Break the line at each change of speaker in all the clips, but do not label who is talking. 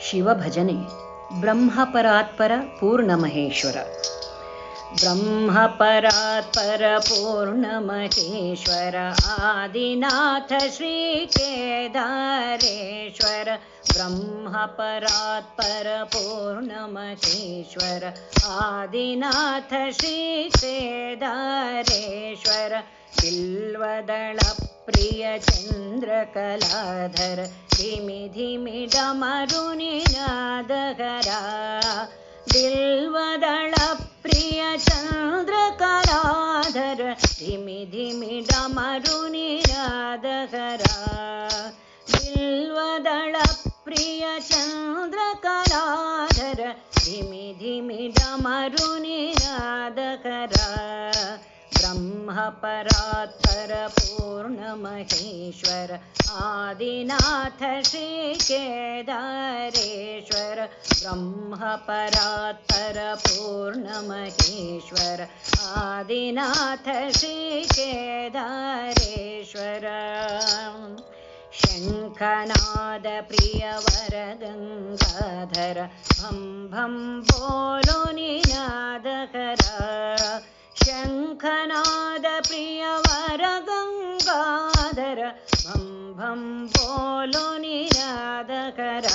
ಶಿವಭಜನೆ ಬ್ರಹ್ಮಪರಾತ್ಪರ ಪೂರ್ಣಮಹೇಶ್ವರ. ಬ್ರಹ್ಮಪರಾತ್ಪರ ಪೂರ್ಣಮಹೇಶ್ವರ ಆದಿನಾಥ ಶ್ರೀ ಕೇದಾರೇಶ್ವರ. ಬ್ರಹ್ಮಪರಾತ್ಪರ ಪೂರ್ಣಮಹೇಶ್ವರ ಆದಿನಾಥ ಶ್ರೀ ಕೇದಾರೇಶ್ವರ. ಬಿಲ್ವದಳ ಪ್ರಿಯ ಚಂದ್ರಕಲಾಧರ ಧಿಮಿ ಧಿಮಿ ಡಮರು ನಿನಾದಕರ. ಬಿಲ್ವದಳ ಪ್ರಿಯ ಚಂದ್ರಕಲಾಧರ ಧಿಮಿ ಧಿಮಿ ಡಮರು ನಿನಾದಕರ. ಬಿಲ್ವದಳ ಪ್ರಿಯ ಚಂದ್ರಕಲಾಧರ ಧಿಮಿ ಧಿಮಿ ಡಮರು ನಿನಾದಕರ. ಬ್ರಹ್ಮಪರಾತ್ಪರ ಪೂರ್ಣಮಹೇಶ್ವರ ಆದಿನಾಥ ಶ್ರೀ ಕೇದಾರೇಶ್ವರ. ಬ್ರಹ್ಮಪರಾತ್ಪರ ಪೂರ್ಣಮಹೇಶ್ವರ ಆದಿನಾಥ ಶ್ರೀ ಕೇದಾರೇಶ್ವರ. ಶಂಖನಾದ ಪ್ರಿಯವರ ಗಂಗಾಧರ ಭಂ ಭಂ ಬೋಲೋ ನಿನಾದಕರ. ಶಂಖನಾದ ಪ್ರಿಯವರ ಗಂಗಾಧರ ಭಂ ಭಂ ಬೋಲೋ ನಿನಾದಕರ.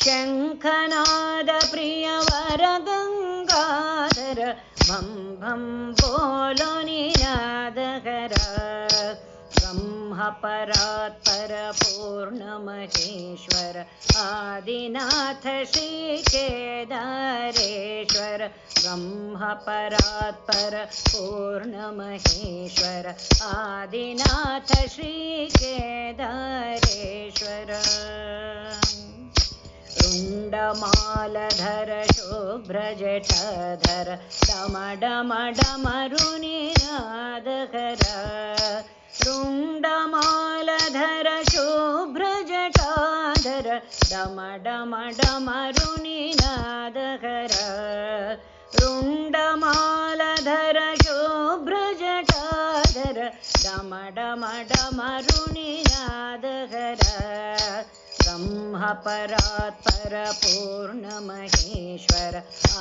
ಶಂಖನಾದ ಪ್ರಿಯವರ ಗಂಗಾಧರ ಭಂ ಭಂ ಬೋಲೋ ನಿನಾದಕರ. ಬ್ರಹ್ಮಪರಾತ್ಪರ ಪೂರ್ಣಮಹೇಶ್ವರ ಆದಿನಾಥ ಶ್ರೀ ಕೇದಾರೇಶ್ವರ. ಬ್ರಹ್ಮಪರಾತ್ಪರ ಪೂರ್ಣಮಹೇಶ್ವರ ಆದಿನಾಥ ಶ್ರೀ ಕೇದಾರೇಶ್ವರ. ರುಂಡಮಾಲಧರ ಶುಭ್ರಜಟಾಧರ ಡಮ ಡಮ ಡಮರು ನಿನಾದಕರ. ರುಂಡಮಾಲಧರ ಶುಭ್ರಜಟಾಧರ ಡಮ ಡಮ ಡಮರು ನಿನಾದಕರ. ರುಂಡಮಾಲಧರ ಶುಭ್ರಜಟಾಧರ ಡಮ ಡಮ ಡಮರು ನಿನಾದಕರ. ಬ್ರಹ್ಮಪರಾತ್ಪರ ಪೂರ್ಣಮಹೇಶ್ವರ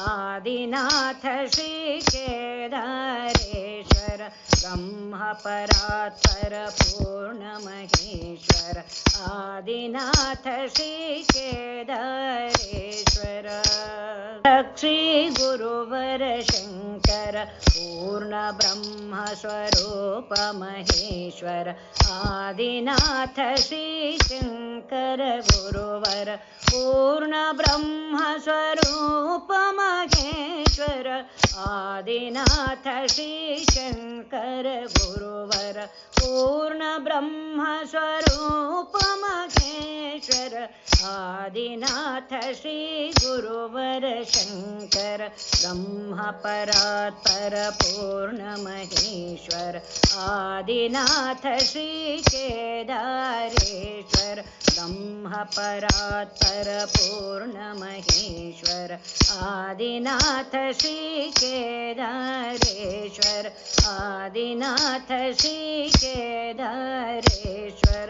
ಆದಿನಾಥ ಶ್ರೀ ಕೇದಾರೇಶ್ವರ. ಬ್ರಹ್ಮಪರಾತ್ಪರ ಪೂರ್ಣಮಹೇಶ್ವರ ಆದಿನಾಥ ಶ್ರೀ ಕೇದಾರೇಶ್ವರ. ಶ್ರೀ ಗುರುವರ ಶಂಕರ ಪೂರ್ಣ ಬ್ರಹ್ಮ ಸ್ವರೂಪ ಮಹೇಶ್ವರ ಆದಿನಾಥ ಶ್ರೀ ಶಂಕರ ಗುರುವರ ಪೂರ್ಣ ಬ್ರಹ್ಮ ಸ್ವರೂಪ ಮಹೇಶ್ವರ ಆದಿನಾಥ ಶ್ರೀ ಶಂಕರ ಗುರುವರ ಪೂರ್ಣ ಬ್ರಹ್ಮ ಸ್ವರೂಪ ಮಹೇಶ್ವರ ಆದಿನಾಥ ಶ್ರೀ ಗುರುವರ ಶಂಕರ. ಬ್ರಹ್ಮಪರಾತ್ಪರ ಪೂರ್ಣಮಹೇಶ್ವರ ಆದಿನಾಥ ಶ್ರೀ ಕೇದಾರೇಶ್ವರ. ಬ್ರಹ್ಮಪರಾತ್ಪರ ಪೂರ್ಣಮಹೇಶ್ವರ ಆದಿನಾಥ ಶ್ರೀ ಕೇದಾರೇಶ್ವರ ಆದಿನಾಥ ಶ್ರೀ ಕೇದಾರೇಶ್ವರ.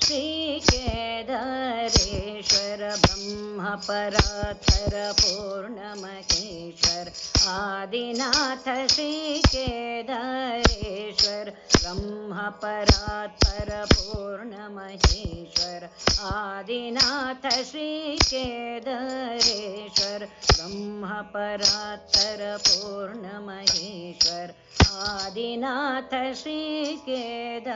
ಶ್ರೀ ಕೇದಾರೇಶ್ವರ ಬ್ರಹ್ಮಪರಾತ್ಪರ ಪೂರ್ಣಮಹೇಶ್ವರ ಆದಿನಾಥ ಶ್ರೀ ಕೇದಾರೇಶ್ವರ. ಬ್ರಹ್ಮಪರಾತ್ಪರ ಪೂರ್ಣಮಹೇಶ್ವರ ಆದಿನಾಥ ಶ್ರೀ ಕೇದಾರೇಶ್ವರ. ಬ್ರಹ್ಮಪರಾತ್ಪರ ಪೂರ್ಣಮಹೇಶ್ವರ ಆದಿನಾಥ ಶ್ರೀ ಕೇದಾರೇಶ್ವರ.